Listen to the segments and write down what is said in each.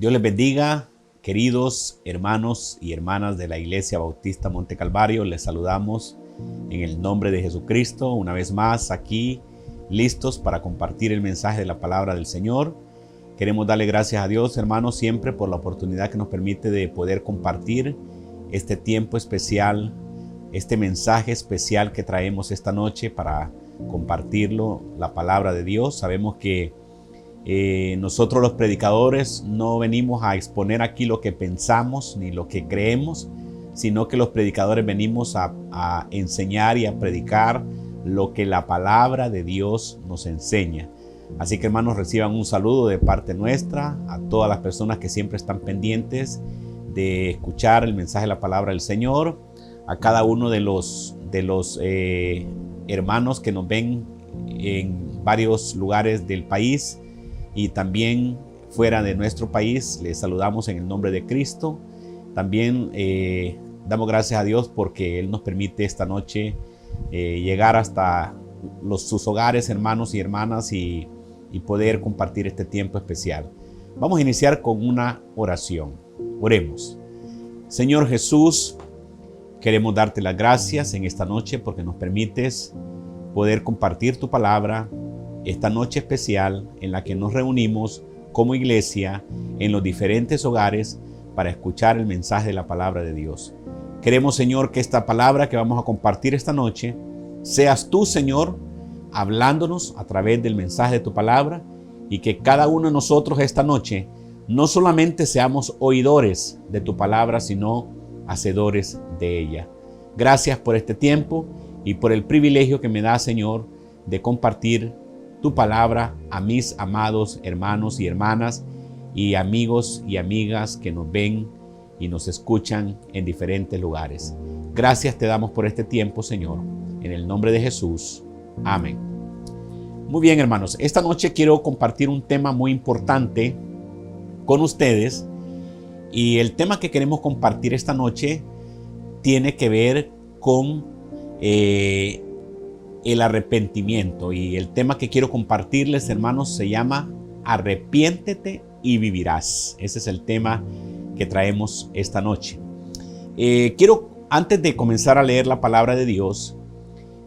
Dios les bendiga, queridos hermanos y hermanas de la Iglesia Bautista Monte Calvario. Les saludamos en el nombre de Jesucristo, una vez más aquí, listos para compartir el mensaje de la palabra del Señor. Queremos darle gracias a Dios, hermanos, siempre por la oportunidad que nos permite de poder compartir este tiempo especial, este mensaje especial que traemos esta noche para compartirlo, la palabra de Dios. Sabemos que nosotros los predicadores no venimos a exponer aquí lo que pensamos ni lo que creemos, sino que los predicadores venimos a enseñar y a predicar lo que la palabra de Dios nos enseña. Así que, hermanos, reciban un saludo de parte nuestra a todas las personas que siempre están pendientes de escuchar el mensaje de la palabra del Señor, a cada uno de los hermanos que nos ven en varios lugares del país y también fuera de nuestro país. Les saludamos en el nombre de Cristo. También damos gracias a Dios porque Él nos permite esta noche llegar hasta sus hogares, hermanos y hermanas, y poder compartir este tiempo especial. Vamos a iniciar con una oración. Oremos. Señor Jesús, queremos darte las gracias en esta noche porque nos permites poder compartir tu palabra esta noche especial en la que nos reunimos como iglesia en los diferentes hogares para escuchar el mensaje de la palabra de Dios. Queremos, Señor, que esta palabra que vamos a compartir esta noche seas tú, Señor, hablándonos a través del mensaje de tu palabra, y que cada uno de nosotros esta noche no solamente seamos oidores de tu palabra, sino hacedores de ella. Gracias por este tiempo y por el privilegio que me da, Señor, de compartir tu palabra a mis amados hermanos y hermanas y amigos y amigas que nos ven y nos escuchan en diferentes lugares. Gracias te damos por este tiempo, Señor, en el nombre de Jesús. Amén. Muy bien, hermanos, esta noche quiero compartir un tema muy importante con ustedes, y el tema que queremos compartir esta noche tiene que ver con el arrepentimiento, y el tema que quiero compartirles, hermanos, se llama Arrepiéntete y vivirás. Ese es el tema que traemos esta noche. Quiero, antes de comenzar a leer la palabra de Dios,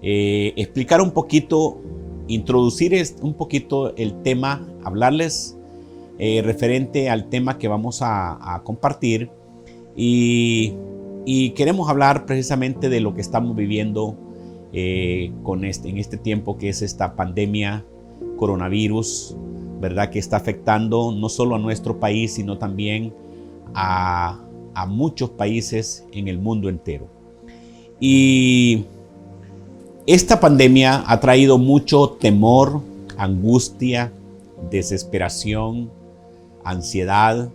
explicar un poquito, introducir un poquito el tema, hablarles referente al tema que vamos a compartir, y queremos hablar precisamente de lo que estamos viviendo en este tiempo, que es esta pandemia coronavirus, ¿verdad? Que está afectando no solo a nuestro país, sino también a muchos países en el mundo entero. Y esta pandemia ha traído mucho temor, angustia, desesperación, ansiedad.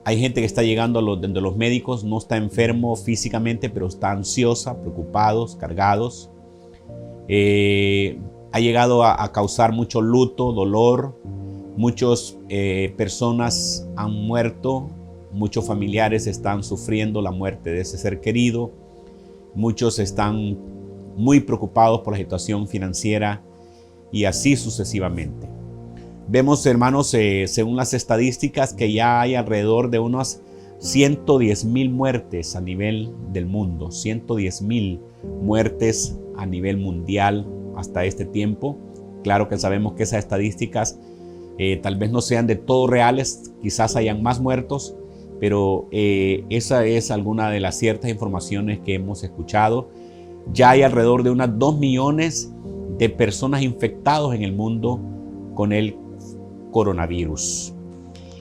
Hay gente que está llegando donde los médicos, no está enfermo físicamente, pero está ansiosa, preocupados, cargados. Ha llegado a causar mucho luto, dolor. Muchas personas han muerto, muchos familiares están sufriendo la muerte de ese ser querido. Muchos están muy preocupados por la situación financiera, y así sucesivamente. Vemos, hermanos, según las estadísticas, que ya hay alrededor de unas 110,000 muertes a nivel del mundo, 110,000 muertes a nivel mundial hasta este tiempo. Claro que sabemos que esas estadísticas tal vez no sean de todo reales, quizás hayan más muertos, pero esa es alguna de las ciertas informaciones que hemos escuchado. Ya hay alrededor de unas 2 millones de personas infectadas en el mundo con el coronavirus.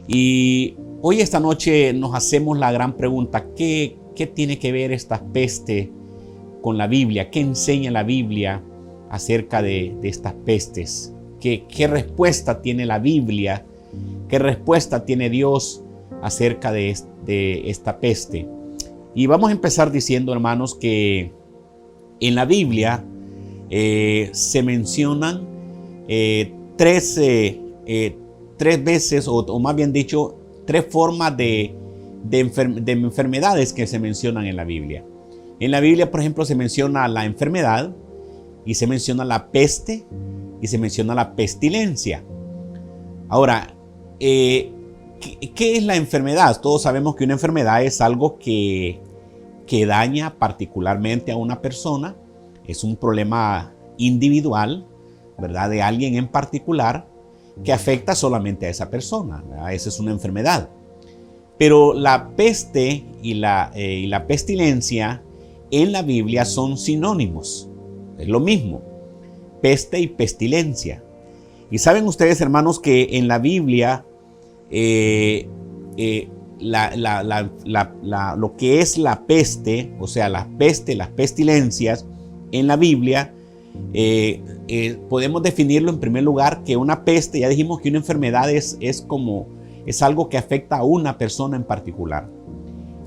Y hoy, esta noche, nos hacemos la gran pregunta: ¿qué tiene que ver esta peste con la Biblia? ¿Qué enseña la Biblia acerca de estas pestes? ¿Qué respuesta tiene la Biblia? ¿Qué respuesta tiene Dios acerca de esta peste? Y vamos a empezar diciendo, hermanos, que en la Biblia se mencionan tres veces, o más bien dicho, 3 formas de enfermedades que se mencionan en la Biblia. En la Biblia, por ejemplo, se menciona la enfermedad, y se menciona la peste, y se menciona la pestilencia. Ahora, ¿qué ¿Qué es la enfermedad? Todos sabemos que una enfermedad es algo que daña particularmente a una persona. Es un problema individual, ¿verdad? De alguien en particular que afecta solamente a esa persona, ¿verdad? Esa es una enfermedad. Pero la peste y la pestilencia en la Biblia son sinónimos. Es lo mismo, peste y pestilencia. Y saben ustedes, hermanos, que en la Biblia lo que es la peste, o sea, la peste, las pestilencias en la Biblia, podemos definirlo en primer lugar que una peste, ya dijimos que una enfermedad es algo que afecta a una persona en particular.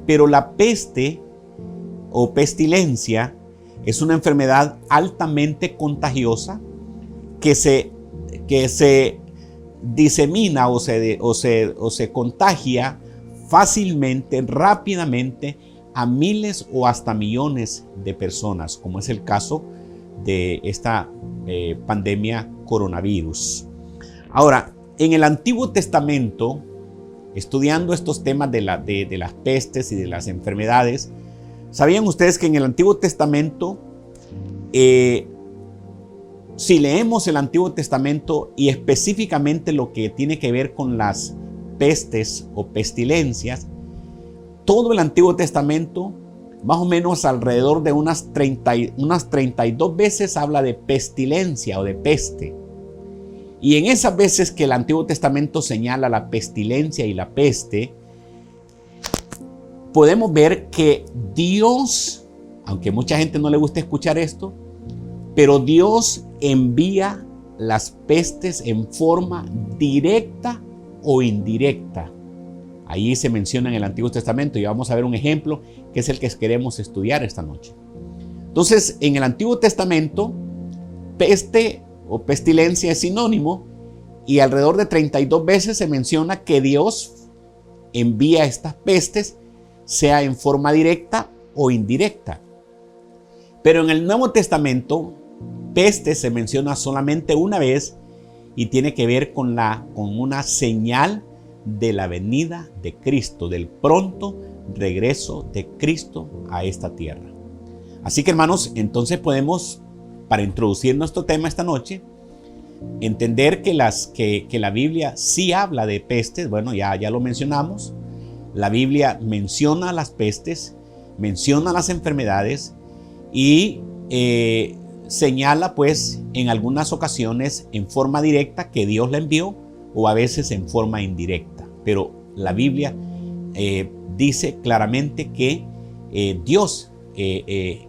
Pero la peste o pestilencia es una enfermedad altamente contagiosa que se disemina o se contagia fácilmente, rápidamente a miles o hasta millones de personas, como es el caso de esta pandemia coronavirus. Ahora, en el Antiguo Testamento, estudiando estos temas de las pestes y de las enfermedades, ¿sabían ustedes que en el Antiguo Testamento, si leemos el Antiguo Testamento y específicamente lo que tiene que ver con las pestes o pestilencias, todo el Antiguo Testamento, más o menos alrededor de unas 32 veces habla de pestilencia o de peste? Y en esas veces que el Antiguo Testamento señala la pestilencia y la peste, podemos ver que Dios, aunque mucha gente no le gusta escuchar esto, pero Dios envía las pestes en forma directa o indirecta. Ahí se menciona en el Antiguo Testamento y vamos a ver un ejemplo que es el que queremos estudiar esta noche. Entonces, en el Antiguo Testamento, peste o pestilencia es sinónimo y alrededor de 32 veces se menciona que Dios envía estas pestes, sea en forma directa o indirecta. Pero en el Nuevo Testamento, peste se menciona solamente una vez y tiene que ver con una señal de la venida de Cristo, del pronto regreso de Cristo a esta tierra. Así que, hermanos, entonces podemos, para introducir nuestro tema esta noche, entender que la Biblia sí habla de pestes. Bueno, ya lo mencionamos. La Biblia menciona las pestes, menciona las enfermedades y señala pues en algunas ocasiones en forma directa que Dios la envió o a veces en forma indirecta. Pero la Biblia dice claramente que Dios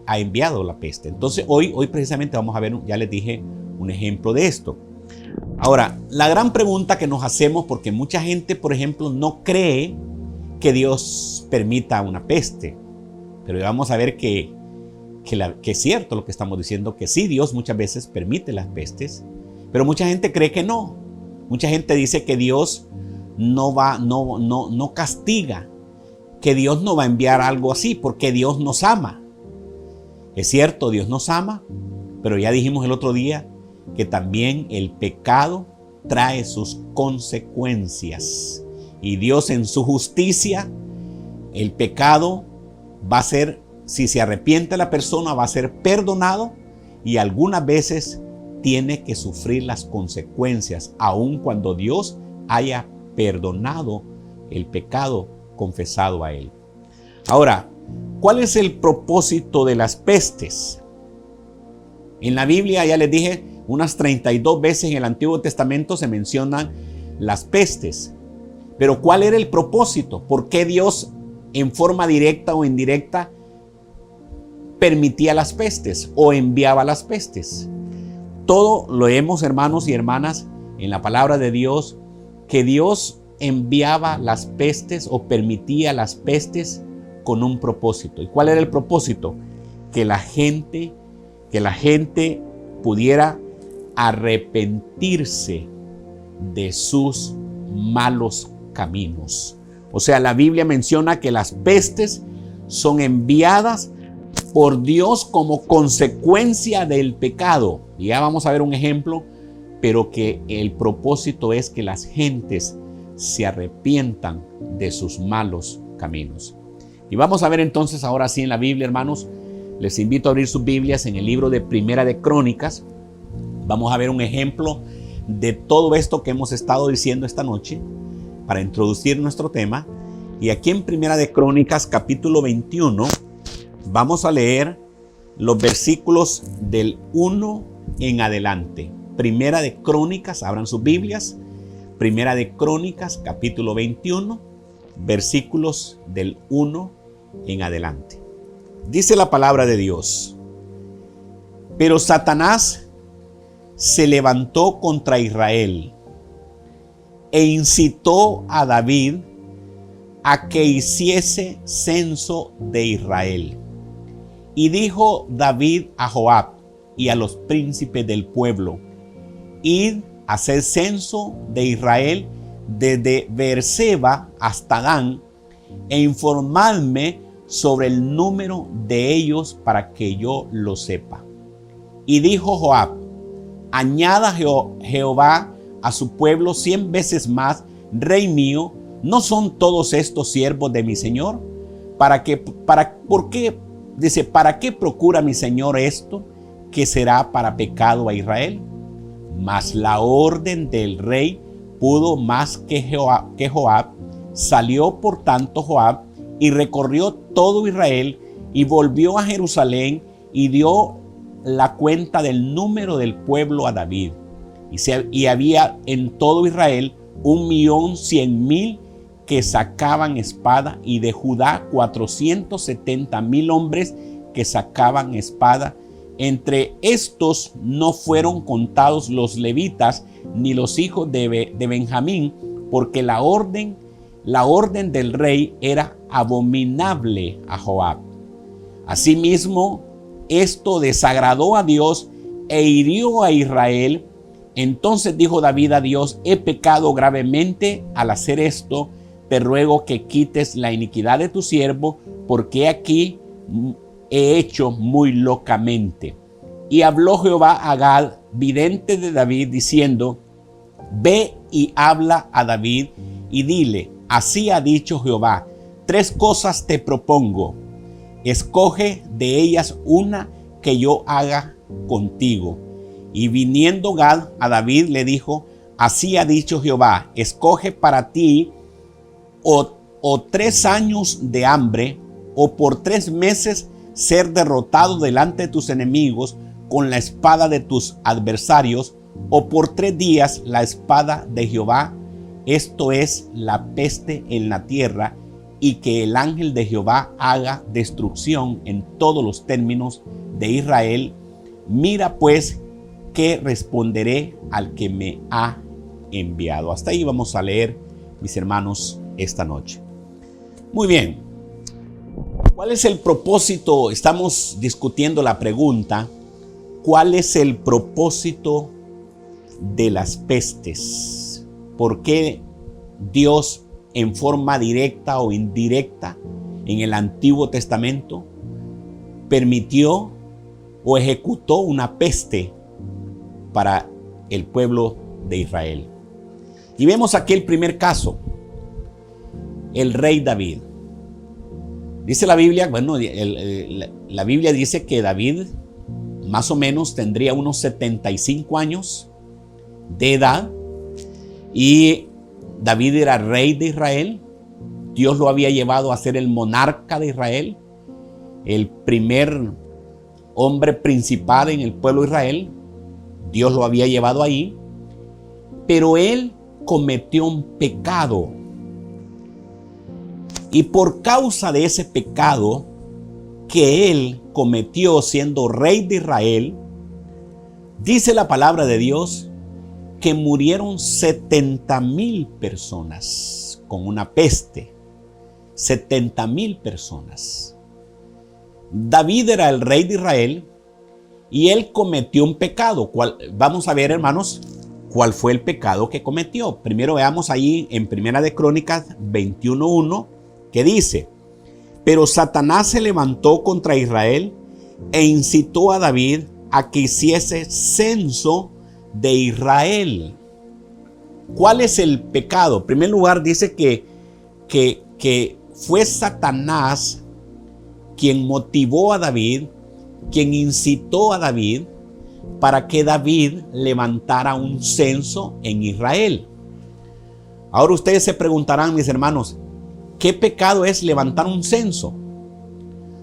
ha enviado la peste. Entonces hoy precisamente vamos a ver, ya les dije, un ejemplo de esto. Ahora, la gran pregunta que nos hacemos, porque mucha gente, por ejemplo, no cree que Dios permita una peste, pero vamos a ver que es cierto lo que estamos diciendo, que sí, Dios muchas veces permite las pestes, pero mucha gente cree que no. Mucha gente dice que Dios no castiga, que Dios no va a enviar algo así porque Dios nos ama. Es cierto, Dios nos ama, pero ya dijimos el otro día que también el pecado trae sus consecuencias. Y Dios en su justicia, el pecado va a ser, si se arrepiente la persona, va a ser perdonado y algunas veces tiene que sufrir las consecuencias, aun cuando Dios haya perdonado el pecado confesado a él. Ahora, ¿cuál es el propósito de las pestes? En la Biblia, ya les dije, unas 32 veces en el Antiguo Testamento se mencionan las pestes. Pero ¿cuál era el propósito? ¿Por qué Dios en forma directa o indirecta permitía las pestes o enviaba las pestes? Todo lo vemos, hermanos y hermanas, en la palabra de Dios, que Dios enviaba las pestes o permitía las pestes con un propósito. ¿Y cuál era el propósito? Que la gente pudiera arrepentirse de sus malos caminos. O sea, la Biblia menciona que las pestes son enviadas por Dios como consecuencia del pecado. Y ya vamos a ver un ejemplo, pero que el propósito es que las gentes se arrepientan de sus malos caminos. Y vamos a ver entonces ahora sí en la Biblia, hermanos. Les invito a abrir sus Biblias en el libro de Primera de Crónicas. Vamos a ver un ejemplo de todo esto que hemos estado diciendo esta noche para introducir nuestro tema. Y aquí en Primera de Crónicas, capítulo 21, vamos a leer los versículos del 1 en adelante. Primera de Crónicas, abran sus Biblias. Primera de Crónicas, capítulo 21, versículos del 1 en adelante. Dice la palabra de Dios: pero Satanás se levantó contra Israel e incitó a David a que hiciese censo de Israel. Y dijo David a Joab y a los príncipes del pueblo: id a hacer censo de Israel desde Beerseba hasta Dan, e informadme sobre el número de ellos para que yo lo sepa. Y dijo Joab: añada Jehová a su pueblo 100 veces más, rey mío, ¿no son todos estos siervos de mi señor? ¿Para qué procura mi señor esto, que será para pecado a Israel? Mas la orden del rey pudo más que Joab. Salió por tanto Joab y recorrió todo Israel y volvió a Jerusalén y dio la cuenta del número del pueblo a David. Y había en todo Israel 1.100.000 que sacaban espada, y de Judá 470.000 hombres que sacaban espada. Entre estos no fueron contados los levitas ni los hijos de Benjamín, porque la orden del rey era abominable a Joab. Asimismo, esto desagradó a Dios e hirió a Israel. Entonces dijo David a Dios: he pecado gravemente al hacer esto. Te ruego que quites la iniquidad de tu siervo, porque aquí he hecho muy locamente. Y habló Jehová a Gad, vidente de David, diciendo: ve y habla a David y dile: así ha dicho Jehová, 3 cosas te propongo, escoge de ellas una que yo haga contigo. Y viniendo Gad a David le dijo: así ha dicho Jehová, escoge para ti o 3 años de hambre, o por 3 meses ser derrotado delante de tus enemigos con la espada de tus adversarios, o por 3 días la espada de Jehová, esto es la peste en la tierra, y que el ángel de Jehová haga destrucción en todos los términos de Israel. Mira pues qué responderé al que me ha enviado. Hasta ahí vamos a leer, mis hermanos, esta noche. Muy bien. ¿Cuál es el propósito? Estamos discutiendo la pregunta: ¿cuál es el propósito de las pestes? ¿Por qué Dios, en forma directa o indirecta, en el Antiguo Testamento, permitió o ejecutó una peste para el pueblo de Israel? Y vemos aquí el primer caso: el rey David. Dice la Biblia, la Biblia dice que David más o menos tendría unos 75 años de edad, y David era rey de Israel. Dios lo había llevado a ser el monarca de Israel, el primer hombre principal en el pueblo de Israel. Dios lo había llevado ahí, pero él cometió un pecado. Y por causa de ese pecado que él cometió siendo rey de Israel, dice la palabra de Dios que murieron 70,000 personas con una peste. 70,000 personas. David era el rey de Israel y él cometió un pecado. Vamos a ver, hermanos, cuál fue el pecado que cometió. Primero veamos ahí en Primera de Crónicas 21:1, que dice: pero Satanás se levantó contra Israel e incitó a David a que hiciese censo de Israel. ¿Cuál es el pecado? En primer lugar, dice que fue Satanás quien motivó a David, quien incitó a David para que David levantara un censo en Israel. Ahora ustedes se preguntarán, mis hermanos, ¿qué pecado es levantar un censo?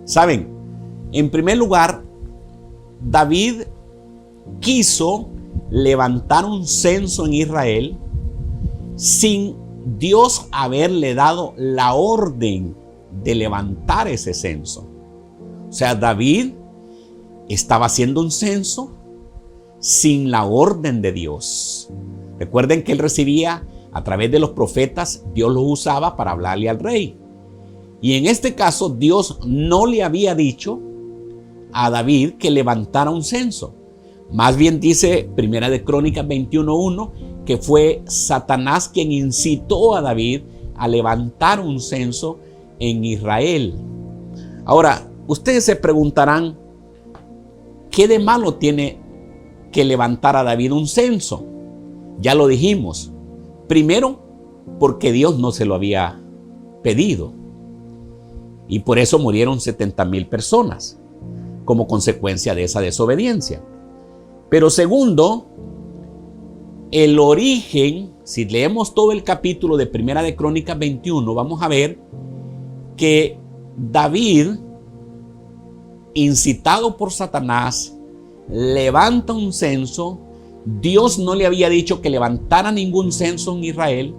Saben, en primer lugar, David quiso levantar un censo en Israel sin Dios haberle dado la orden de levantar ese censo. O sea, David estaba haciendo un censo sin la orden de Dios. Recuerden que él recibía a través de los profetas, Dios los usaba para hablarle al rey. Y en este caso, Dios no le había dicho a David que levantara un censo. Más bien dice Primera de Crónicas 21:1 que fue Satanás quien incitó a David a levantar un censo en Israel. Ahora, ustedes se preguntarán, ¿qué de malo tiene que levantar a David un censo? Ya lo dijimos. Primero, porque Dios no se lo había pedido. Y por eso murieron 70,000 personas como consecuencia de esa desobediencia. Pero segundo, el origen, si leemos todo el capítulo de Primera de Crónicas 21, vamos a ver que David, incitado por Satanás, levanta un censo. Dios no le había dicho que levantara ningún censo en Israel,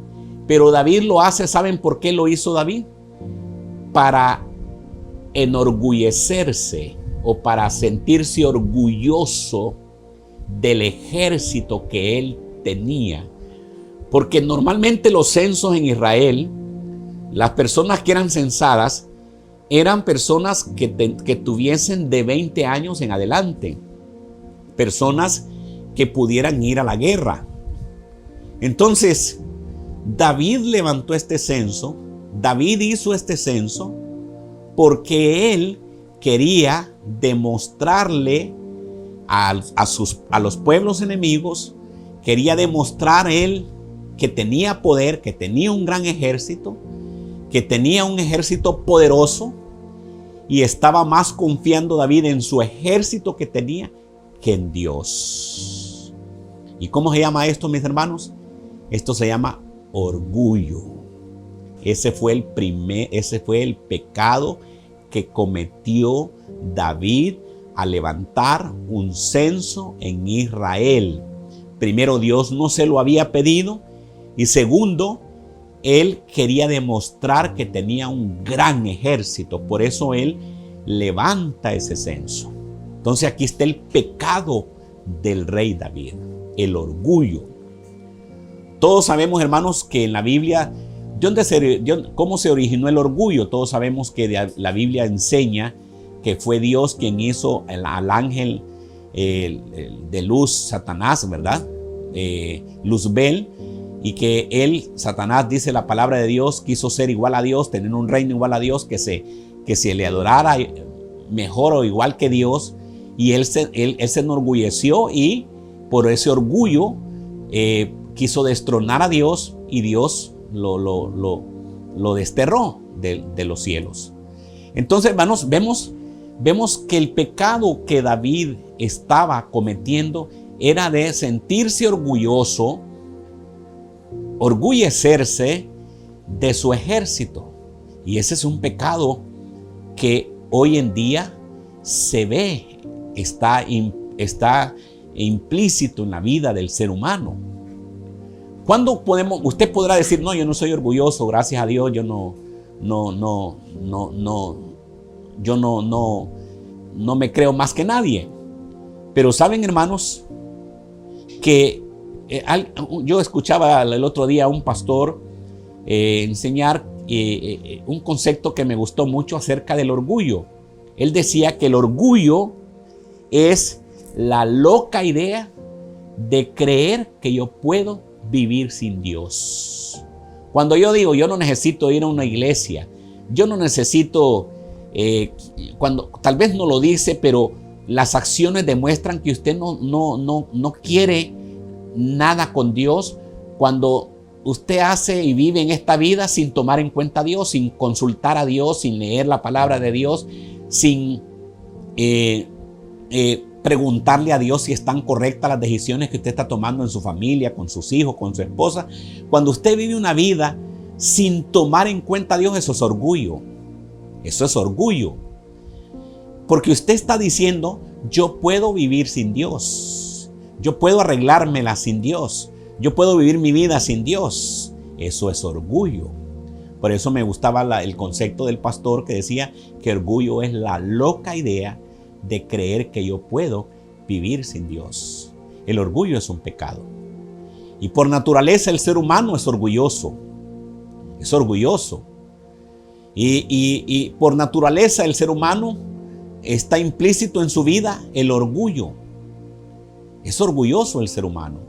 pero David lo hace. ¿Saben por qué lo hizo David? Para enorgullecerse o para sentirse orgulloso del ejército que él tenía. Porque normalmente los censos en Israel, las personas que eran censadas eran personas que tuviesen de 20 años en adelante, personas que pudieran ir a la guerra. Entonces, David levantó este censo, David hizo este censo porque él quería demostrarle a los pueblos enemigos, quería demostrar él que tenía poder, que tenía un gran ejército, que tenía un ejército poderoso, y estaba más confiando David en su ejército que tenía que en Dios. ¿Y cómo se llama esto, mis hermanos? Esto se llama orgullo. Ese fue el pecado que cometió David al levantar un censo en Israel. Primero, Dios no se lo había pedido, y segundo, él quería demostrar que tenía un gran ejército. Por eso él levanta ese censo. Entonces aquí está el pecado del rey David, el orgullo. Todos sabemos, hermanos, que en la Biblia, ¿cómo se originó el orgullo? Todos sabemos que la Biblia enseña que fue Dios quien hizo al ángel de luz, Satanás, ¿verdad? Luzbel, y que Satanás, dice la palabra de Dios, quiso ser igual a Dios, tener un reino igual a Dios, que se le adorara mejor o igual que Dios, y él se enorgulleció, y por ese orgullo quiso destronar a Dios, y Dios lo desterró de los cielos. Entonces, hermanos, vemos que el pecado que David estaba cometiendo era de sentirse orgulloso, orgullecerse de su ejército. Y ese es un pecado que hoy en día se ve, está implícito en la vida del ser humano. ¿Cuándo usted podrá decir, no, yo no soy orgulloso, gracias a Dios, yo no me creo más que nadie? Pero saben, hermanos, que yo escuchaba el otro día a un pastor enseñar un concepto que me gustó mucho acerca del orgullo. Él decía que el orgullo es la loca idea de creer que yo puedo vivir sin Dios. Cuando yo digo, yo no necesito ir a una iglesia, yo no necesito, cuando tal vez no lo dice, pero las acciones demuestran que usted no quiere nada con Dios, cuando usted hace y vive en esta vida sin tomar en cuenta a Dios, sin consultar a Dios, sin leer la palabra de Dios, sin preguntarle a Dios si están correctas las decisiones que usted está tomando en su familia, con sus hijos, con su esposa. Cuando usted vive una vida sin tomar en cuenta a Dios, eso es orgullo. Eso es orgullo. Porque usted está diciendo, yo puedo vivir sin Dios. Yo puedo arreglármela sin Dios. Yo puedo vivir mi vida sin Dios. Eso es orgullo. Por eso me gustaba el concepto del pastor que decía que orgullo es la loca idea de creer que yo puedo vivir sin Dios. El orgullo es un pecado. Y por naturaleza el ser humano es orgulloso. Es orgulloso. Y por naturaleza el ser humano está implícito en su vida el orgullo. Es orgulloso el ser humano.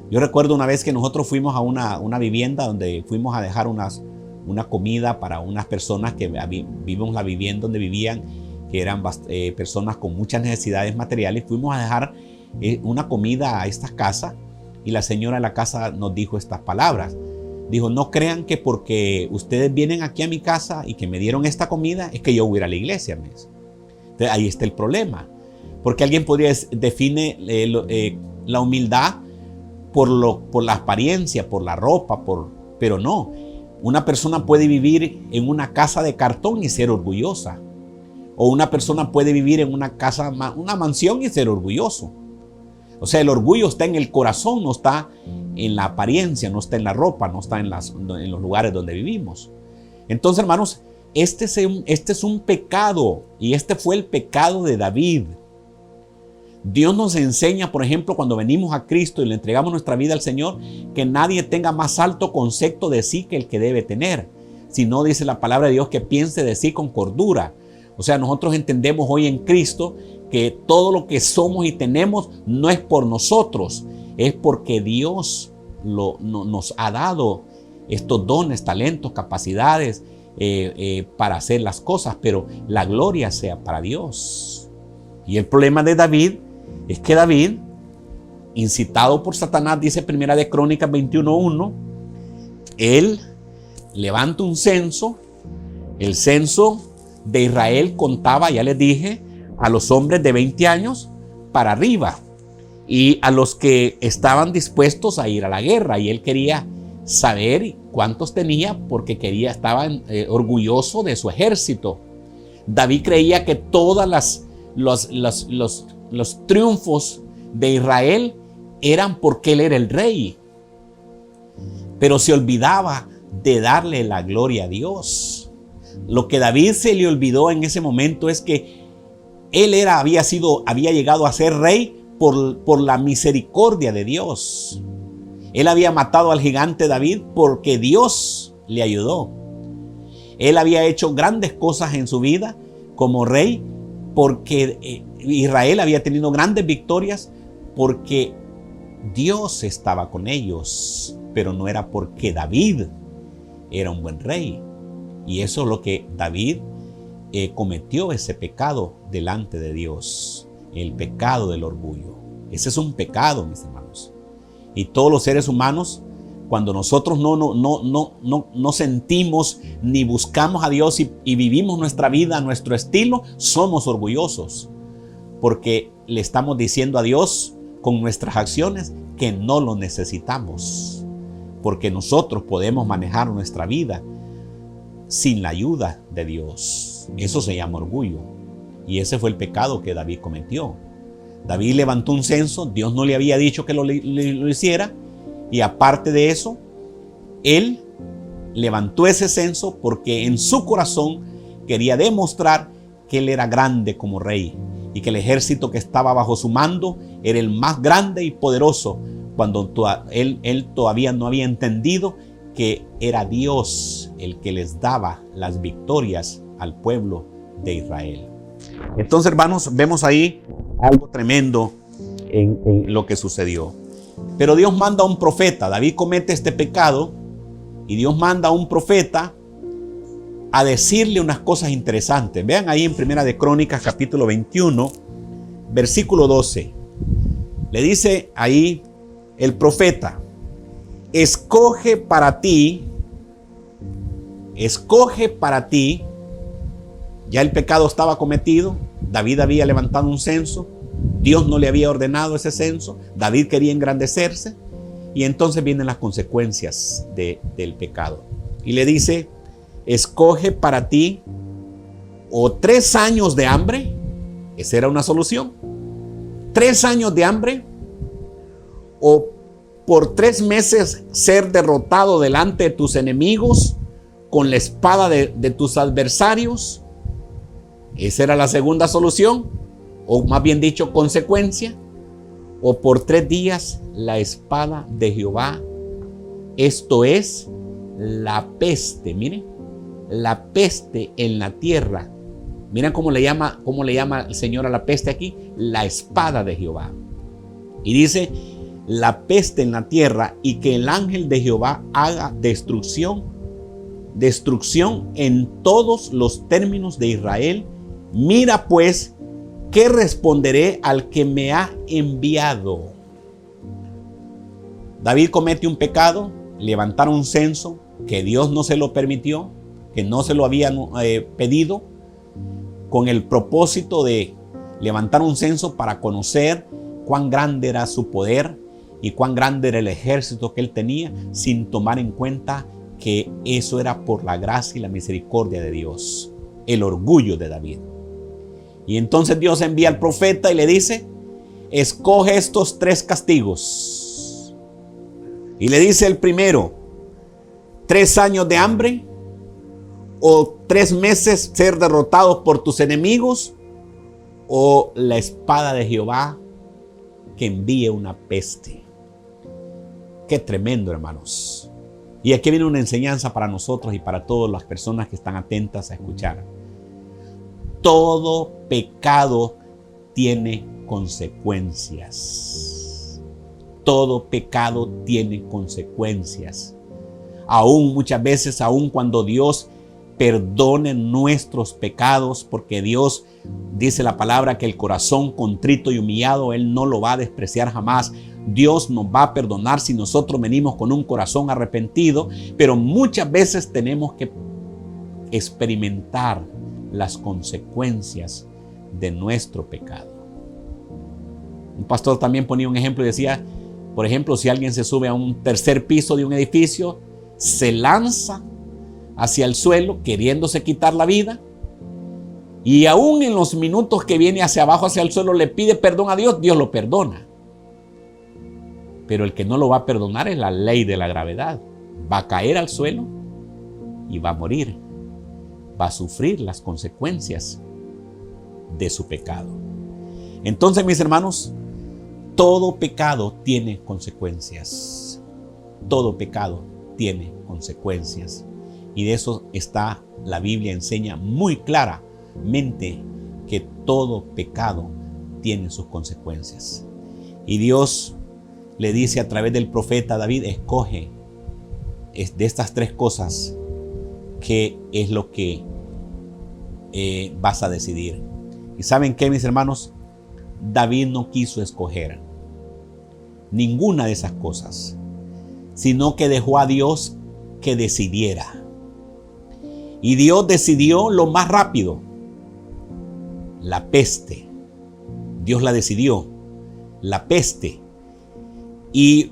Yo recuerdo una vez que nosotros fuimos a una vivienda donde fuimos a dejar una comida para unas personas que vivimos la vivienda donde vivían, que eran personas con muchas necesidades materiales. Fuimos a dejar una comida a esta casa y la señora de la casa nos dijo estas palabras. Dijo, no crean que porque ustedes vienen aquí a mi casa y que me dieron esta comida es que yo voy a ir a la iglesia. Entonces, ahí está el problema. Porque alguien podría definir la humildad por la apariencia, por la ropa, pero no. Una persona puede vivir en una casa de cartón y ser orgullosa. O una persona puede vivir en una casa, una mansión y ser orgulloso. O sea, el orgullo está en el corazón, no está en la apariencia, no está en la ropa, no está en los lugares donde vivimos. Entonces, hermanos, este es un pecado y este fue el pecado de David. Dios nos enseña, por ejemplo, cuando venimos a Cristo y le entregamos nuestra vida al Señor, que nadie tenga más alto concepto de sí que el que debe tener. Si no, dice la palabra de Dios, que piense de sí con cordura. O sea, nosotros entendemos hoy en Cristo que todo lo que somos y tenemos no es por nosotros, es porque Dios nos ha dado estos dones, talentos, capacidades para hacer las cosas, pero la gloria sea para Dios. Y el problema de David es que David, incitado por Satanás, dice Primera de Crónicas 21:1, él levanta un censo. El censo de Israel contaba, ya les dije, a los hombres de 20 años para arriba y a los que estaban dispuestos a ir a la guerra. Y él quería saber cuántos tenía porque estaba orgulloso de su ejército. David creía que todas los triunfos de Israel eran porque él era el rey, pero se olvidaba de darle la gloria a Dios. Lo que David se le olvidó en ese momento es que él había llegado a ser rey por la misericordia de Dios. Él había matado al gigante David porque Dios le ayudó. Él había hecho grandes cosas en su vida como rey porque Israel había tenido grandes victorias porque Dios estaba con ellos, pero no era porque David era un buen rey. Y eso es lo que David cometió, ese pecado delante de Dios, el pecado del orgullo. Ese es un pecado, mis hermanos. Y todos los seres humanos, cuando nosotros no sentimos ni buscamos a Dios y vivimos nuestra vida a nuestro estilo, somos orgullosos. Porque le estamos diciendo a Dios con nuestras acciones que no lo necesitamos. Porque nosotros podemos manejar nuestra vida sin la ayuda de Dios. Eso se llama orgullo. Y ese fue el pecado que David cometió. David levantó un censo, Dios no le había dicho que lo hiciera, y aparte de eso, él levantó ese censo porque en su corazón quería demostrar que él era grande como rey y que el ejército que estaba bajo su mando era el más grande y poderoso, cuando él todavía no había entendido que era Dios el que les daba las victorias al pueblo de Israel. Entonces, hermanos, vemos ahí algo tremendo en lo que sucedió. Pero Dios manda a un profeta. David comete este pecado y Dios manda a un profeta a decirle unas cosas interesantes. Vean ahí en Primera de Crónicas, capítulo 21, versículo 12. Le dice ahí el profeta: escoge para ti, ya el pecado estaba cometido, David había levantado un censo, Dios no le había ordenado ese censo, David quería engrandecerse, y entonces vienen las consecuencias del pecado. Y le dice, escoge para ti o 3 años de hambre, esa era una solución, 3 años de hambre, o por 3 meses ser derrotado delante de tus enemigos con la espada de tus adversarios. Esa era la segunda solución, o más bien dicho, consecuencia. O por 3 días la espada de Jehová, esto es la peste. Miren, la peste en la tierra. Miren cómo le llama el Señor a la peste aquí, la espada de Jehová. Y dice, la peste en la tierra, y que el ángel de Jehová haga destrucción en todos los términos de Israel. Mira pues, ¿qué responderé al que me ha enviado? David comete un pecado, levantar un censo que Dios no se lo permitió, que no se lo había pedido, con el propósito de levantar un censo para conocer cuán grande era su poder y cuán grande era el ejército que él tenía, sin tomar en cuenta que eso era por la gracia y la misericordia de Dios, el orgullo de David. Y entonces Dios envía al profeta y le dice, escoge estos 3 castigos. Y le dice el primero, 3 años de hambre, o 3 meses ser derrotados por tus enemigos, o la espada de Jehová que envíe una peste. Qué tremendo, hermanos. Y aquí viene una enseñanza para nosotros y para todas las personas que están atentas a escuchar. Todo pecado tiene consecuencias. Todo pecado tiene consecuencias. Aún muchas veces, aún cuando Dios perdone nuestros pecados, porque Dios dice la palabra que el corazón contrito y humillado Él no lo va a despreciar jamás. Dios nos va a perdonar si nosotros venimos con un corazón arrepentido, pero muchas veces tenemos que experimentar las consecuencias de nuestro pecado. Un pastor también ponía un ejemplo y decía, por ejemplo, si alguien se sube a un 3er piso de un edificio, se lanza hacia el suelo queriéndose quitar la vida, y aún en los minutos que viene hacia abajo, hacia el suelo, le pide perdón a Dios, Dios lo perdona. Pero el que no lo va a perdonar es la ley de la gravedad. Va a caer al suelo y va a morir. Va a sufrir las consecuencias de su pecado. Entonces, mis hermanos, todo pecado tiene consecuencias. Todo pecado tiene consecuencias. Y de eso está, la Biblia enseña muy claramente que todo pecado tiene sus consecuencias. Y Dios le dice a través del profeta David, escoge de estas 3 cosas qué es lo que vas a decidir. ¿Y saben qué, mis hermanos? David no quiso escoger ninguna de esas cosas, sino que dejó a Dios que decidiera. Y Dios decidió lo más rápido, la peste. Dios la decidió, la peste. Y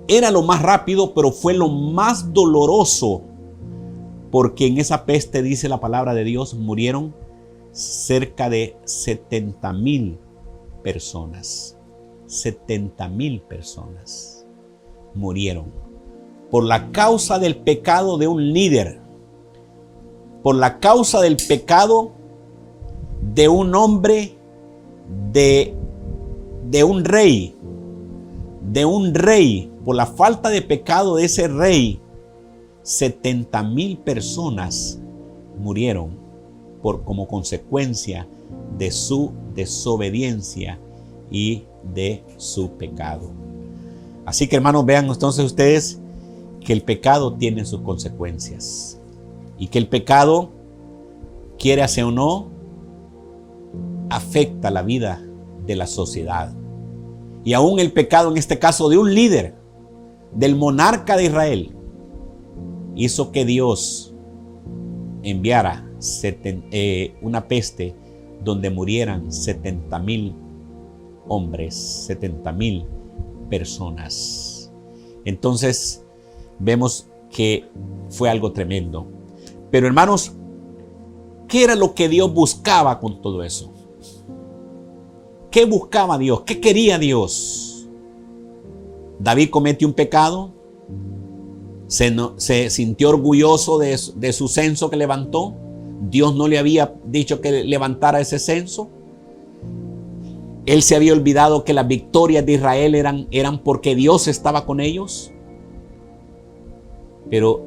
era lo más rápido, pero fue lo más doloroso, porque en esa peste, dice la palabra de Dios, murieron cerca de 70,000 personas. 70,000 personas murieron por la causa del pecado de un líder, por la causa del pecado de un hombre, de un rey, por la falta de pecado de ese rey. 70,000 personas murieron como consecuencia de su desobediencia y de su pecado. Así que, hermanos, vean entonces ustedes que el pecado tiene sus consecuencias y que el pecado, quiérase o no, afecta la vida de la sociedad. Y aún el pecado, en este caso de un líder, del monarca de Israel hizo que Dios enviara una peste donde murieran 70,000 hombres, 70,000 personas. Entonces vemos que fue algo tremendo. Pero hermanos, ¿qué era lo que Dios buscaba con todo eso? ¿Qué buscaba Dios? ¿Qué quería Dios? David cometió un pecado, se sintió orgulloso de su censo que levantó. Dios no le había dicho que levantara ese censo. Él se había olvidado que las victorias de Israel eran porque Dios estaba con ellos. Pero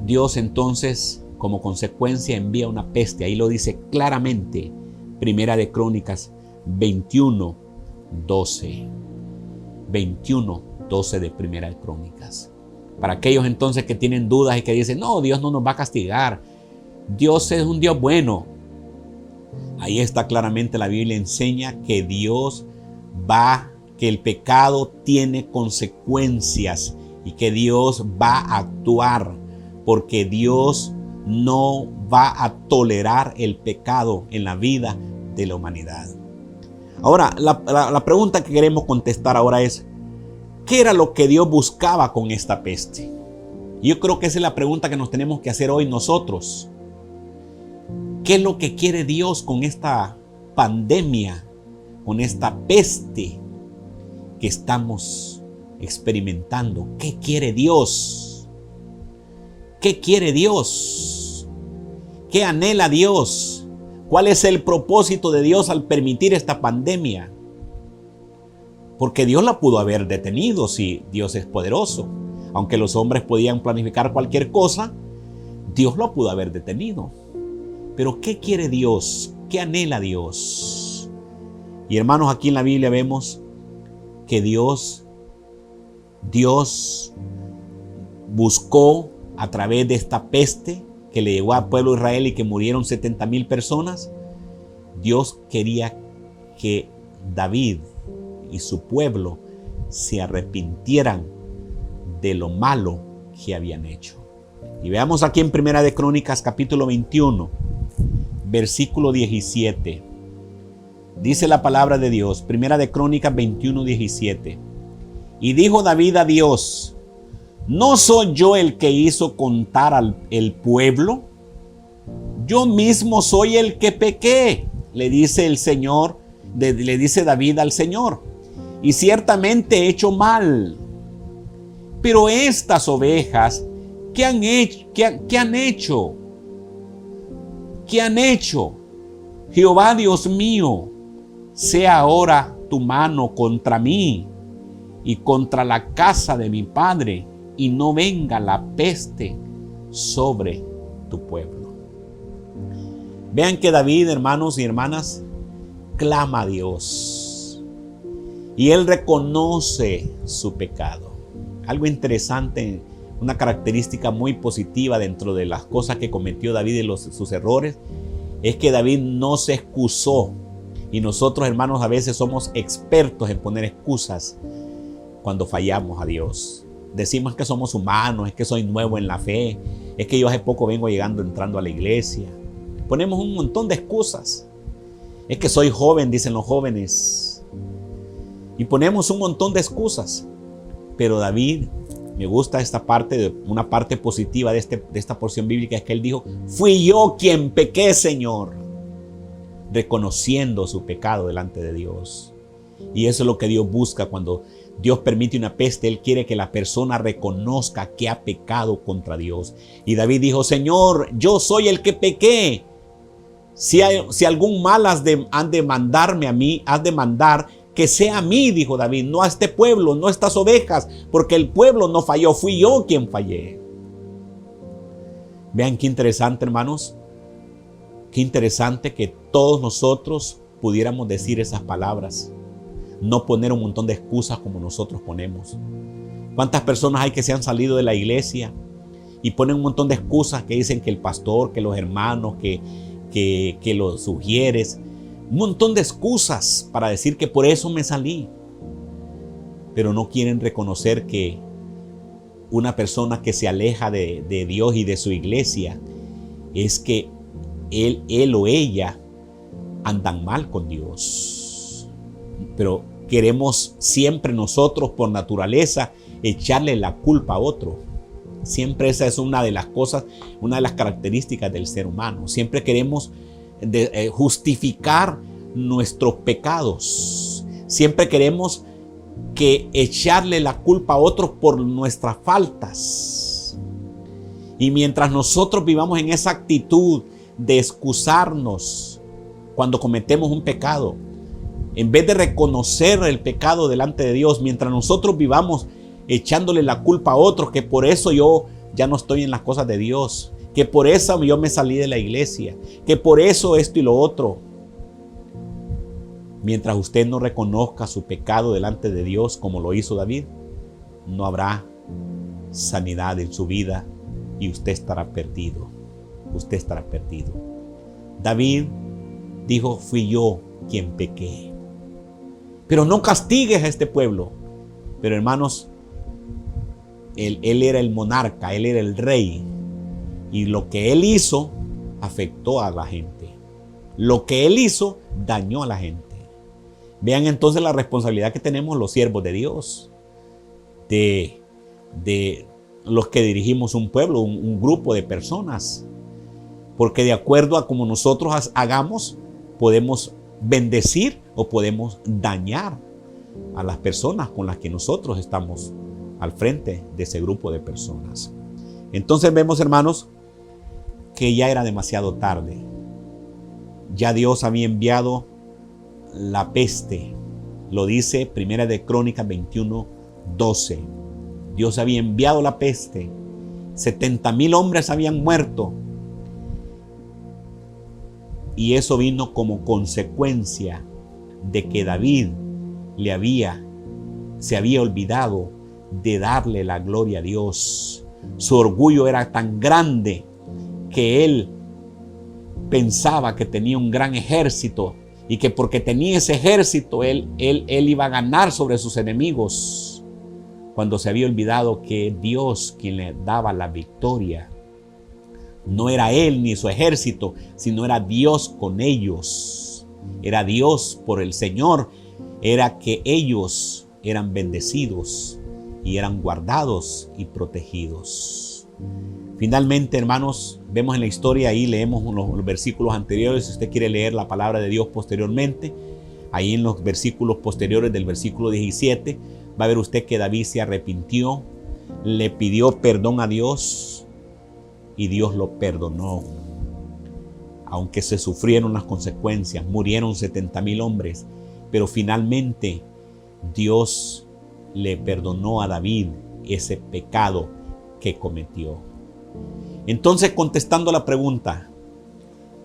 Dios entonces, como consecuencia, envía una peste. Ahí lo dice claramente, Primera de Crónicas 21:12. 21:12 de Primera de Crónicas. Para aquellos entonces que tienen dudas y que dicen, no, Dios no nos va a castigar. Dios es un Dios bueno. Ahí está claramente, la Biblia enseña que que el pecado tiene consecuencias y que Dios va a actuar, porque Dios no va a tolerar el pecado en la vida de la humanidad. Ahora, la pregunta que queremos contestar ahora es, ¿qué era lo que Dios buscaba con esta peste? Yo creo que esa es la pregunta que nos tenemos que hacer hoy nosotros. ¿Qué es lo que quiere Dios con esta pandemia, con esta peste que estamos experimentando? ¿Qué quiere Dios? ¿Qué quiere Dios? ¿Qué anhela Dios? ¿Cuál es el propósito de Dios al permitir esta pandemia? Porque Dios la pudo haber detenido si Dios es poderoso. Aunque los hombres podían planificar cualquier cosa, Dios lo pudo haber detenido. Pero ¿qué quiere Dios? ¿Qué anhela Dios? Y hermanos, aquí en la Biblia vemos que Dios buscó a través de esta peste que le llegó al pueblo de Israel y que murieron 70,000 personas. Dios quería que David y su pueblo se arrepintieran de lo malo que habían hecho. Y veamos aquí en Primera de Crónicas capítulo 21, versículo 17. Dice la palabra de Dios, Primera de Crónicas 21, 17. Y dijo David a Dios, ¿no soy yo el que hizo contar el pueblo? Yo mismo soy el que pequé, le dice el Señor, le dice David al Señor. Y ciertamente he hecho mal. Pero estas ovejas, ¿qué han hecho? ¿Qué han hecho? ¿Qué han hecho? Jehová Dios mío, sea ahora tu mano contra mí y contra la casa de mi padre, y no venga la peste sobre tu pueblo. Vean que David, hermanos y hermanas, clama a Dios y él reconoce su pecado. Algo interesante, una característica muy positiva dentro de las cosas que cometió David y sus errores, es que David no se excusó. Y nosotros, hermanos, a veces somos expertos en poner excusas cuando fallamos a Dios. Decimos que somos humanos, es que soy nuevo en la fe, es que yo hace poco vengo entrando a la iglesia. Ponemos un montón de excusas. Es que soy joven, dicen los jóvenes. Y ponemos un montón de excusas. Pero David, me gusta esta parte, una parte positiva de esta porción bíblica, es que él dijo, fui yo quien pequé, Señor, reconociendo su pecado delante de Dios. Y eso es lo que Dios busca cuando Dios permite una peste. Él quiere que la persona reconozca que ha pecado contra Dios. Y David dijo, Señor, yo soy el que pequé. Si algún mal han de mandarme a mí, has de mandar que sea a mí, dijo David, no a este pueblo, no a estas ovejas, porque el pueblo no falló, fui yo quien fallé. Vean qué interesante, hermanos, qué interesante que todos nosotros pudiéramos decir esas palabras, no poner un montón de excusas como nosotros ponemos. ¿Cuántas personas hay que se han salido de la iglesia y ponen un montón de excusas que dicen que el pastor, que los hermanos, que los sugieres? Un montón de excusas para decir que por eso me salí. Pero no quieren reconocer que una persona que se aleja de Dios y de su iglesia es que él o ella andan mal con Dios. Pero queremos siempre nosotros por naturaleza echarle la culpa a otro. Siempre esa es una de las cosas, una de las características del ser humano. Siempre queremos justificar nuestros pecados. Siempre queremos que echarle la culpa a otros por nuestras faltas. Y mientras nosotros vivamos en esa actitud de excusarnos cuando cometemos un pecado, en vez de reconocer el pecado delante de Dios, mientras nosotros vivamos echándole la culpa a otros, que por eso yo ya no estoy en las cosas de Dios, que por eso yo me salí de la iglesia, que por eso esto y lo otro. Mientras usted no reconozca su pecado delante de Dios como lo hizo David, no habrá sanidad en su vida y usted estará perdido. Usted estará perdido. David dijo, fui yo quien pequé. Pero no castigues a este pueblo. Pero hermanos, él era el monarca, él era el rey. Y lo que él hizo afectó a la gente. Lo que él hizo dañó a la gente. Vean entonces la responsabilidad que tenemos los siervos de Dios, de los que dirigimos un pueblo, un grupo de personas. Porque de acuerdo a como nosotros hagamos, podemos bendecir o podemos dañar a las personas con las que nosotros estamos al frente de ese grupo de personas. Entonces vemos, hermanos, que ya era demasiado tarde. Ya Dios había enviado la peste. Lo dice Primera de Crónicas 21:12. Dios había enviado la peste. 70,000 hombres habían muerto. Y eso vino como consecuencia de que David se había olvidado de darle la gloria a Dios. Su orgullo era tan grande que él pensaba que tenía un gran ejército y que porque tenía ese ejército él iba a ganar sobre sus enemigos, cuando se había olvidado que Dios quien le daba la victoria. No era él ni su ejército, sino era Dios con ellos. Era Dios por el Señor. Era que ellos eran bendecidos y eran guardados y protegidos. Finalmente, hermanos, vemos en la historia, ahí leemos los versículos anteriores. Si usted quiere leer la palabra de Dios posteriormente, ahí en los versículos posteriores del versículo 17, va a ver usted que David se arrepintió, le pidió perdón a Dios, y Dios lo perdonó. Aunque se sufrieron las consecuencias, murieron 70,000 hombres, pero finalmente Dios le perdonó a David ese pecado que cometió. Entonces, contestando la pregunta,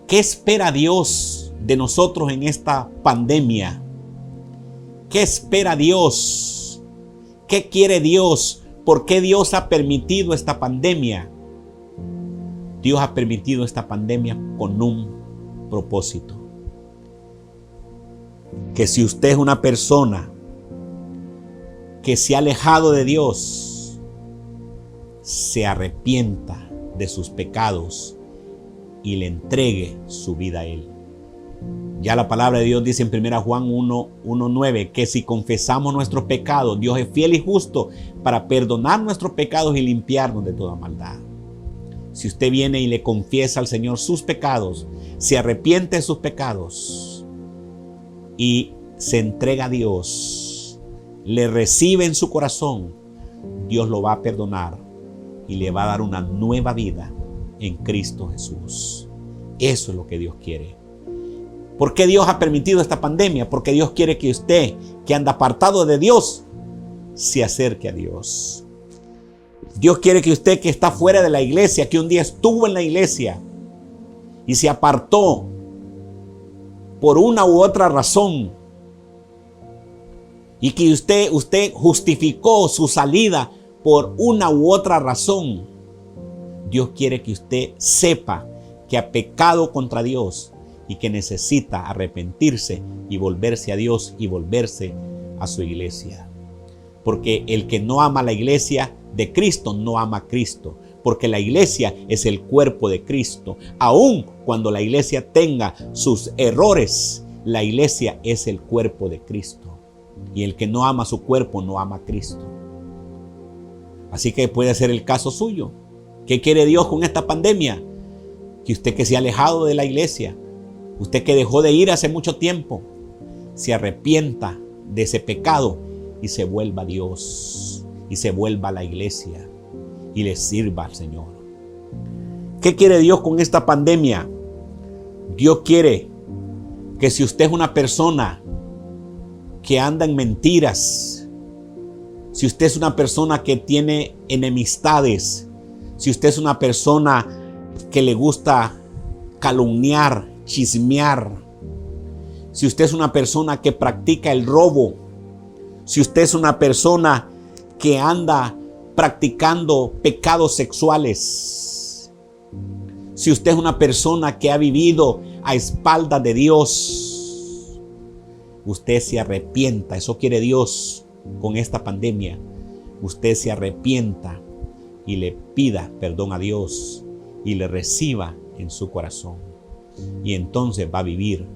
¿qué espera Dios de nosotros en esta pandemia? ¿Qué espera Dios? ¿Qué quiere Dios? ¿Por qué Dios ha permitido esta pandemia? Dios ha permitido esta pandemia con un propósito. Que si usted es una persona que se ha alejado de Dios, se arrepienta de sus pecados y le entregue su vida a Él. Ya la palabra de Dios dice en 1 Juan 1:9 que si confesamos nuestros pecados, Dios es fiel y justo para perdonar nuestros pecados y limpiarnos de toda maldad. Si usted viene y le confiesa al Señor sus pecados, se arrepiente de sus pecados y se entrega a Dios, le recibe en su corazón, Dios lo va a perdonar y le va a dar una nueva vida en Cristo Jesús. Eso es lo que Dios quiere. ¿Por qué Dios ha permitido esta pandemia? Porque Dios quiere que usted, que anda apartado de Dios, se acerque a Dios. Dios quiere que usted, que está fuera de la iglesia, que un día estuvo en la iglesia y se apartó por una u otra razón, y que usted justificó su salida por una u otra razón, Dios quiere que usted sepa que ha pecado contra Dios y que necesita arrepentirse y volverse a Dios y volverse a su iglesia. Porque el que no ama la iglesia, de Cristo no ama a Cristo, porque la iglesia es el cuerpo de Cristo. Aun cuando la iglesia tenga sus errores, la iglesia es el cuerpo de Cristo. Y el que no ama su cuerpo no ama a Cristo. Así que puede ser el caso suyo. ¿Qué quiere Dios con esta pandemia? Que usted que se ha alejado de la iglesia, usted que dejó de ir hace mucho tiempo, se arrepienta de ese pecado y se vuelva a Dios y se vuelva a la iglesia y le sirva al Señor. ¿Qué quiere Dios con esta pandemia? Dios quiere que si usted es una persona que anda en mentiras, si usted es una persona que tiene enemistades, si usted es una persona que le gusta calumniar, chismear, si usted es una persona que practica el robo, si usted es una persona que anda practicando pecados sexuales, si usted es una persona que ha vivido a espaldas de Dios, usted se arrepienta. Eso quiere Dios con esta pandemia. Usted se arrepienta y le pida perdón a Dios y le reciba en su corazón. Y entonces va a vivir.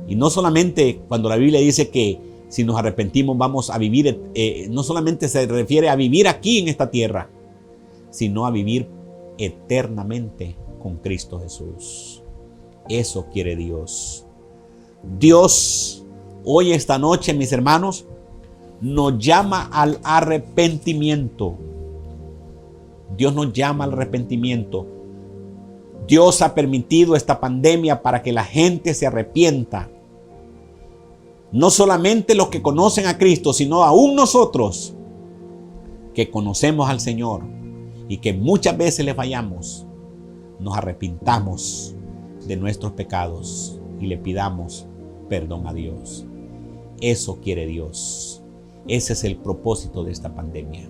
Y no solamente cuando la Biblia dice que si nos arrepentimos vamos a vivir, no solamente se refiere a vivir aquí en esta tierra, sino a vivir eternamente con Cristo Jesús. Eso quiere Dios. Dios, hoy esta noche, mis hermanos, nos llama al arrepentimiento. Dios nos llama al arrepentimiento. Dios ha permitido esta pandemia para que la gente se arrepienta. No solamente los que conocen a Cristo, sino aún nosotros que conocemos al Señor y que muchas veces le fallamos, nos arrepintamos de nuestros pecados y le pidamos perdón a Dios. Eso quiere Dios. Ese es el propósito de esta pandemia,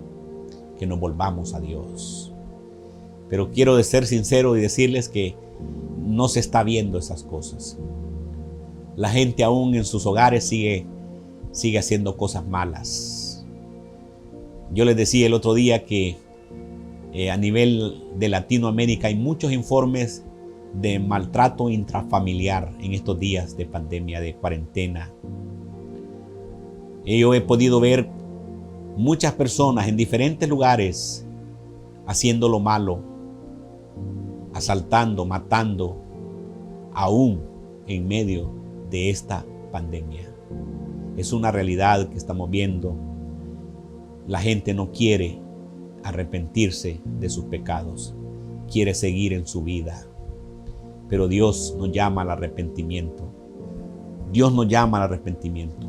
que nos volvamos a Dios. Pero quiero ser sincero y decirles que no se está viendo esas cosas. La gente aún en sus hogares sigue haciendo cosas malas. Yo les decía el otro día que a nivel de Latinoamérica hay muchos informes de maltrato intrafamiliar en estos días de pandemia, de cuarentena. Yo he podido ver muchas personas en diferentes lugares haciendo lo malo, asaltando, matando, aún en medio de esta pandemia. Es una realidad que estamos viendo. La gente no quiere arrepentirse de sus pecados, quiere seguir en su vida. Pero Dios nos llama al arrepentimiento. Dios nos llama al arrepentimiento.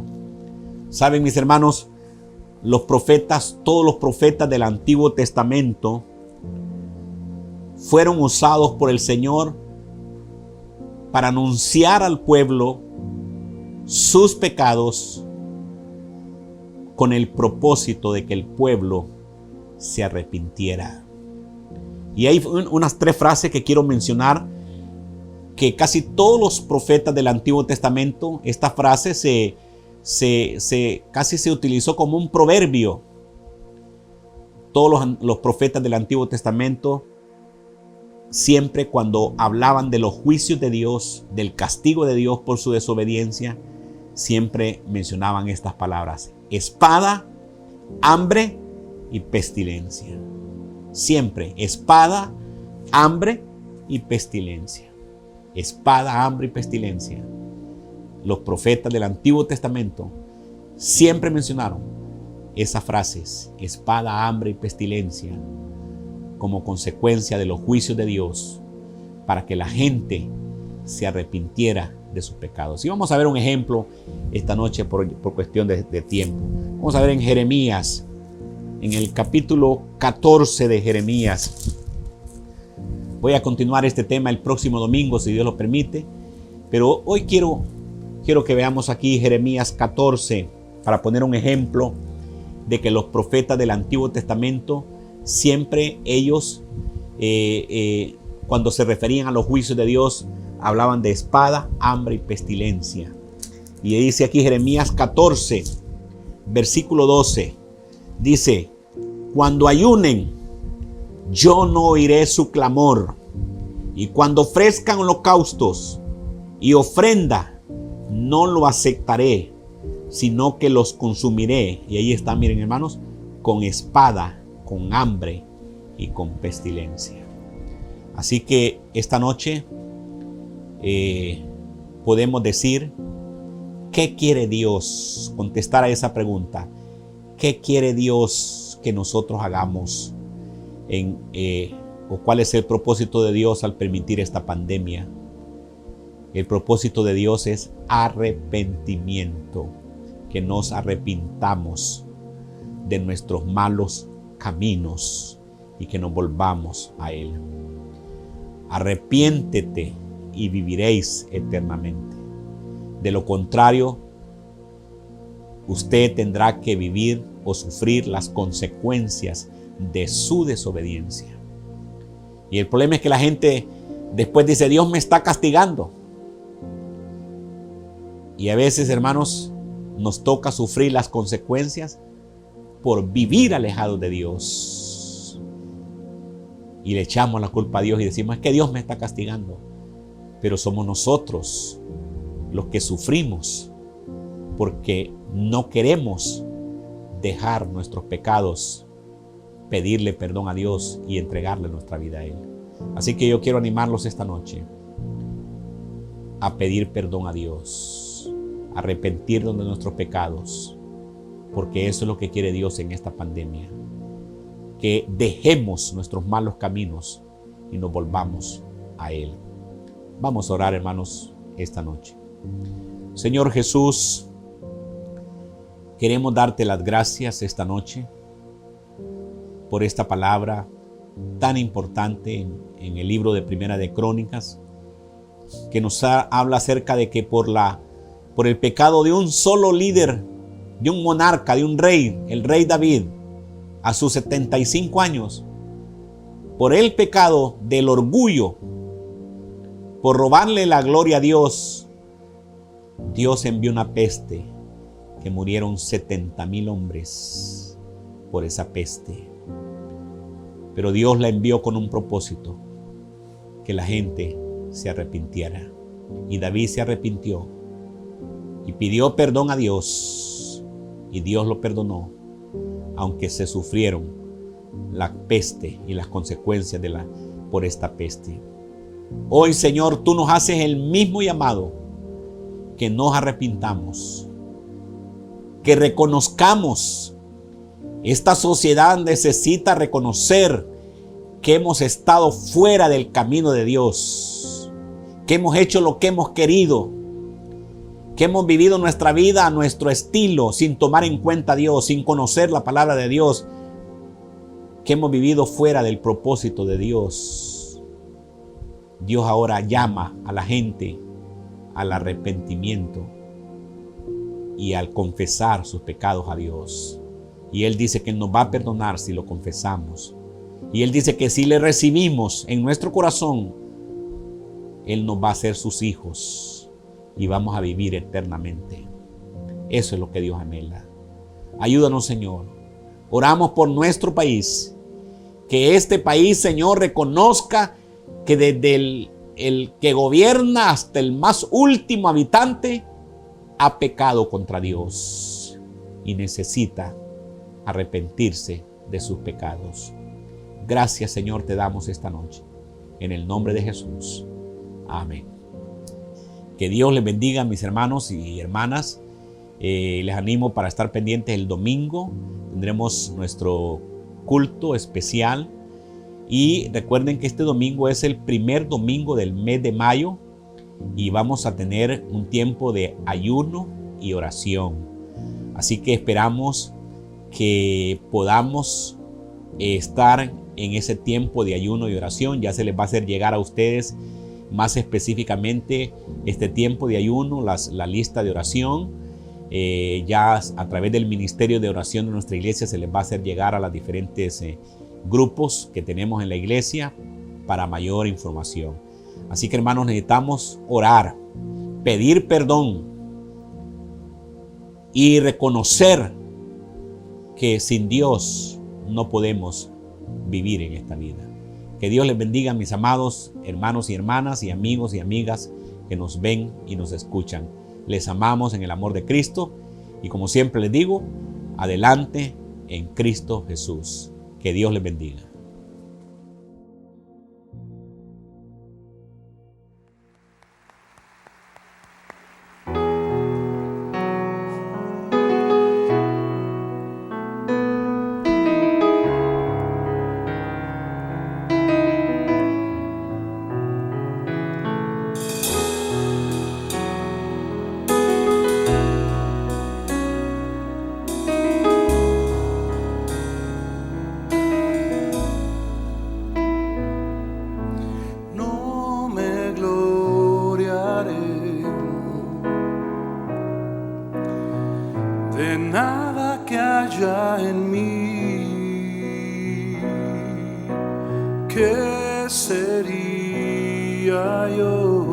Saben, mis hermanos, los profetas, todos los profetas del Antiguo Testamento fueron usados por el Señor para anunciar al pueblo sus pecados con el propósito de que el pueblo se arrepintiera. Y hay unas 3 frases que quiero mencionar, que casi todos los profetas del Antiguo Testamento, esta frase casi se utilizó como un proverbio. Todos los profetas del Antiguo Testamento, siempre cuando hablaban de los juicios de Dios, del castigo de Dios por su desobediencia, siempre mencionaban estas palabras: espada, hambre y pestilencia. Siempre espada, hambre y pestilencia. Espada, hambre y pestilencia. Los profetas del Antiguo Testamento siempre mencionaron esas frases: espada, hambre y pestilencia, como consecuencia de los juicios de Dios, para que la gente se arrepintiera de sus pecados. Y vamos a ver un ejemplo esta noche por cuestión de tiempo. Vamos a ver en Jeremías, en el capítulo 14 de Jeremías. Voy a continuar este tema el próximo domingo, si Dios lo permite, pero hoy quiero que veamos aquí Jeremías 14 para poner un ejemplo de que los profetas del Antiguo Testamento siempre ellos, cuando se referían a los juicios de Dios, hablaban de espada, hambre y pestilencia. Y dice aquí Jeremías 14, versículo 12, dice: Cuando ayunen, yo no oiré su clamor. Y cuando ofrezcan holocaustos y ofrenda, no lo aceptaré, sino que los consumiré. Y ahí está, miren hermanos, con espada, con hambre y con pestilencia. Así que esta noche podemos decir, ¿qué quiere Dios? Contestar a esa pregunta. ¿Qué quiere Dios que nosotros hagamos? ¿O cuál es el propósito de Dios al permitir esta pandemia? El propósito de Dios es arrepentimiento, que nos arrepintamos de nuestros malos caminos y que nos volvamos a Él. Arrepiéntete y viviréis eternamente. De lo contrario, usted tendrá que vivir o sufrir las consecuencias de su desobediencia. Y el problema es que la gente después dice, Dios me está castigando. Y a veces, hermanos, nos toca sufrir las consecuencias por vivir alejados de Dios. Y le echamos la culpa a Dios y decimos, es que Dios me está castigando. Pero somos nosotros los que sufrimos porque no queremos dejar nuestros pecados, pedirle perdón a Dios y entregarle nuestra vida a Él. Así que yo quiero animarlos esta noche a pedir perdón a Dios, a arrepentirnos de nuestros pecados, porque eso es lo que quiere Dios en esta pandemia, que dejemos nuestros malos caminos y nos volvamos a Él. Vamos a orar, hermanos, esta noche. Señor Jesús, queremos darte las gracias esta noche por esta palabra tan importante en el libro de Primera de Crónicas, que nos habla acerca de que por el pecado de un solo líder, de un monarca, de un rey, el rey David, a sus 75 años, por el pecado del orgullo, por robarle la gloria a Dios, Dios envió una peste que murieron 70,000 hombres por esa peste. Pero Dios la envió con un propósito, que la gente se arrepintiera. Y David se arrepintió y pidió perdón a Dios, y Dios lo perdonó, aunque se sufrieron la peste y las consecuencias por esta peste. Hoy, Señor, tú nos haces el mismo llamado, que nos arrepintamos, que reconozcamos. Esta sociedad necesita reconocer que hemos estado fuera del camino de Dios, que hemos hecho lo que hemos querido, que hemos vivido nuestra vida a nuestro estilo, sin tomar en cuenta a Dios, sin conocer la palabra de Dios, que hemos vivido fuera del propósito de Dios. Dios ahora llama a la gente al arrepentimiento y al confesar sus pecados a Dios. Y Él dice que nos va a perdonar si lo confesamos. Y Él dice que si le recibimos en nuestro corazón, Él nos va a hacer sus hijos y vamos a vivir eternamente. Eso es lo que Dios anhela. Ayúdanos, Señor. Oramos por nuestro país. Que este país, Señor, reconozca que desde el que gobierna hasta el más último habitante ha pecado contra Dios y necesita arrepentirse de sus pecados. Gracias, Señor, te damos esta noche. En el nombre de Jesús. Amén. Que Dios les bendiga, mis hermanos y hermanas. Les animo para estar pendientes el domingo. Tendremos nuestro culto especial. Y recuerden que este domingo es el primer domingo del mes de mayo. Y vamos a tener un tiempo de ayuno y oración. Así que esperamos que podamos estar en ese tiempo de ayuno y oración. Ya se les va a hacer llegar a ustedes más específicamente este tiempo de ayuno, la lista de oración. Ya a través del ministerio de oración de nuestra iglesia se les va a hacer llegar a los diferentes grupos que tenemos en la iglesia para mayor información. Así que, hermanos, necesitamos orar, pedir perdón y reconocer que sin Dios no podemos vivir en esta vida. Que Dios les bendiga, mis amados hermanos y hermanas y amigos y amigas que nos ven y nos escuchan. Les amamos en el amor de Cristo y como siempre les digo, adelante en Cristo Jesús. Que Dios les bendiga. De nada que haya en mí, ¿qué sería yo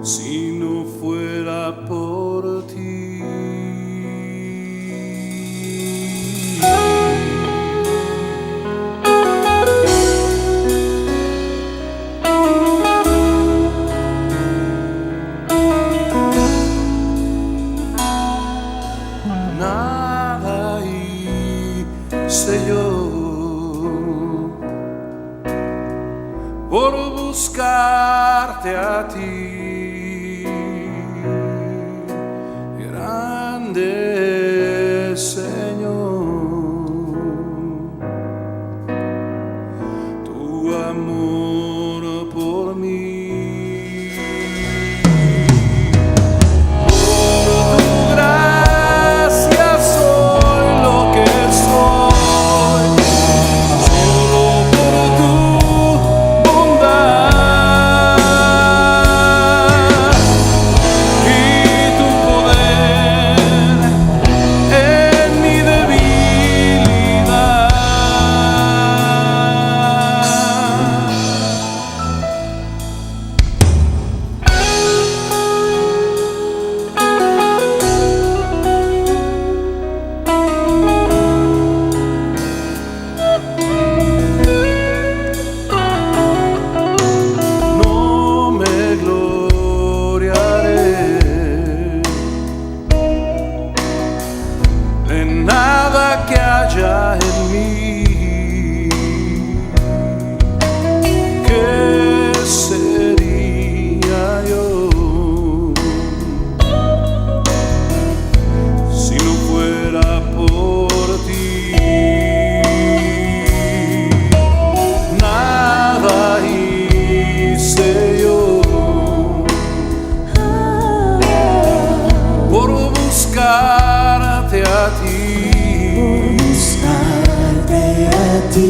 si no fuera por ti? Sé yo por buscarte a ti, grande Señor, tu amor por mí. Nada que haya en mí, ¿qué sería yo si no fuera por ti? Nada hice yo por buscarte a ti. Por buscarte a ti.